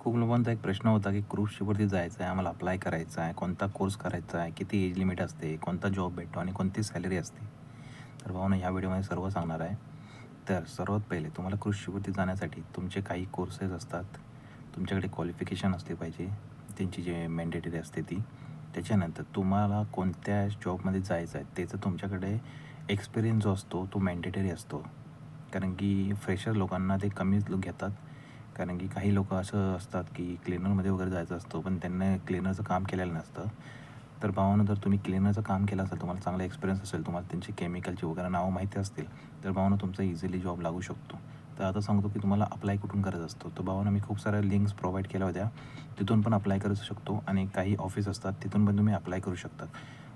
खूप लोकांचा एक प्रश्न होता, की क्रूज शिपवरती जायचं आहे, आम्हाला अप्लाय करायचा आहे, कोणता कोर्स करायचा आहे, किती एज लिमिट असते, कोणता जॉब भेटतो आणि कोणती सॅलरी असते. तर भावांनो, या व्हिडिओमध्ये सर्व सांगणार आहे. तर सर्वात पहिले तुम्हाला क्रूज शिपवरती जाण्यासाठी तुमचे काही कोर्सेस असतात. तुमच्याकडे क्वालिफिकेशन असले पाहिजे, त्यांची जे मॅन्डेटरी असते ती. त्याच्यानंतर तुम्हाला कोणत्या जॉबमध्ये जायचं आहे, त्याचं तुमच्याकडे एक्सपिरियन्स जो असतो तो मॅन्डेटरी असतो. कारण की फ्रेशर लोकांना ते कमीच घेतात. कारण की काही लोकं असं असतात, की क्लीनरमध्ये वगैरे जायचं असतं, पण त्यांना क्लीनरचं काम केलेलं नसतं. तर भावांनो, जर तुम्ही क्लीनरचं काम केलं असेल, तुम्हाला चांगला एक्सपिरियन्स असेल, तुम्हाला त्यांची केमिकलची वगैरे नावं माहिती असतील, तर भावांनो तुमचा इझिली जॉब लागू शकतो. तर आता सांगतो, की तुम्हाला अप्लाय कुठून करायचं असतो. तर भावांनो, मी खूप साऱ्या लिंक्स प्रोव्हाईड केल्या होत्या. तिथून पण अप्लाय करू शकतो आणि काही ऑफिस असतात, तिथून पण तुम्ही अप्लाय करू शकता.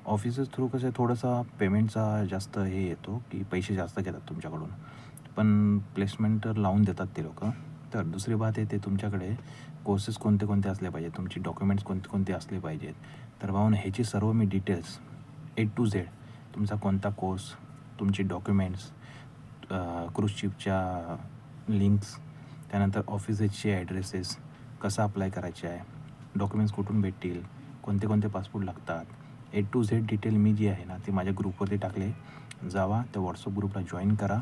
ऑफिसेस थ्रू कसं आहे, थोडासा पेमेंटचा जास्त हे येतो, की पैसे जास्त घेतात तुमच्याकडून. पण प्लेसमेंट तर लावून देतात ते लोकं. तर दुसरी बात येते, तुमच्याकडे कोर्सेस कोणते कोणते असले पाहिजे, तुमची डॉक्युमेंट्स कोणते कोणते असले पाहिजेत. तर भावांनो, ह्याची सर्व मी डिटेल्स ए टू झेड, तुमचा कोणता कोर्स, तुमची डॉक्युमेंट्स, क्रूज शिपच्या लिंक्स, त्यानंतर ऑफिसेसचे ॲड्रेसेस, कसं अप्लाय करायचे आहे, डॉक्युमेंट्स कुठून भेटतील, कोणते कोणते पासपोर्ट लागतात, ए टू झेड डिटेल मी जी आहे ना, ती माझ्या ग्रुपवरती टाकले. जावा, त्या व्हॉट्सअप ग्रुपला जॉईन करा.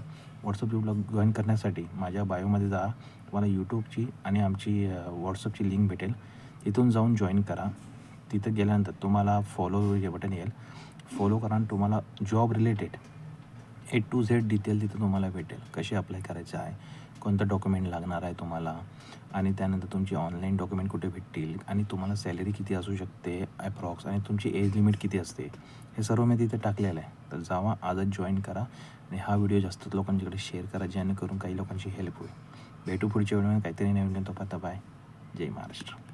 व्हॉट्सअप ग्रुपला जॉईन करण्यासाठी माझ्या बायोमध्ये जा. तुम्हाला यूट्यूबची आणि आमची व्हॉट्सअपची लिंक भेटेल. तिथून जाऊन जॉईन करा. तिथं गेल्यानंतर तुम्हाला फॉलो हे बटन येईल. फॉलो करा आणि तुम्हाला job related A to Z detail तिथं तुम्हाला भेटेल. कशी अप्लाय करायचं आहे, कोणतं डॉक्युमेंट लागणार आहे तुम्हाला आणि त्यानंतर तुमची ऑनलाईन डॉक्युमेंट कुठे भेटतील आणि तुम्हाला सॅलरी किती असू शकते ॲप्रॉक्स आणि तुमची एज लिमिट किती असते, हे सर्व मी तिथे टाकलेलं आहे. तर जावा, आजच जॉईन करा आणि हा व्हिडिओ जास्त लोकांच्याकडे शेअर करा, जेणेकरून काही लोकांची हेल्प होईल. भेटू पुढच्या व्हिडिओमध्ये काहीतरी नवीन. तोपर्यंत बाय. जय महाराष्ट्र.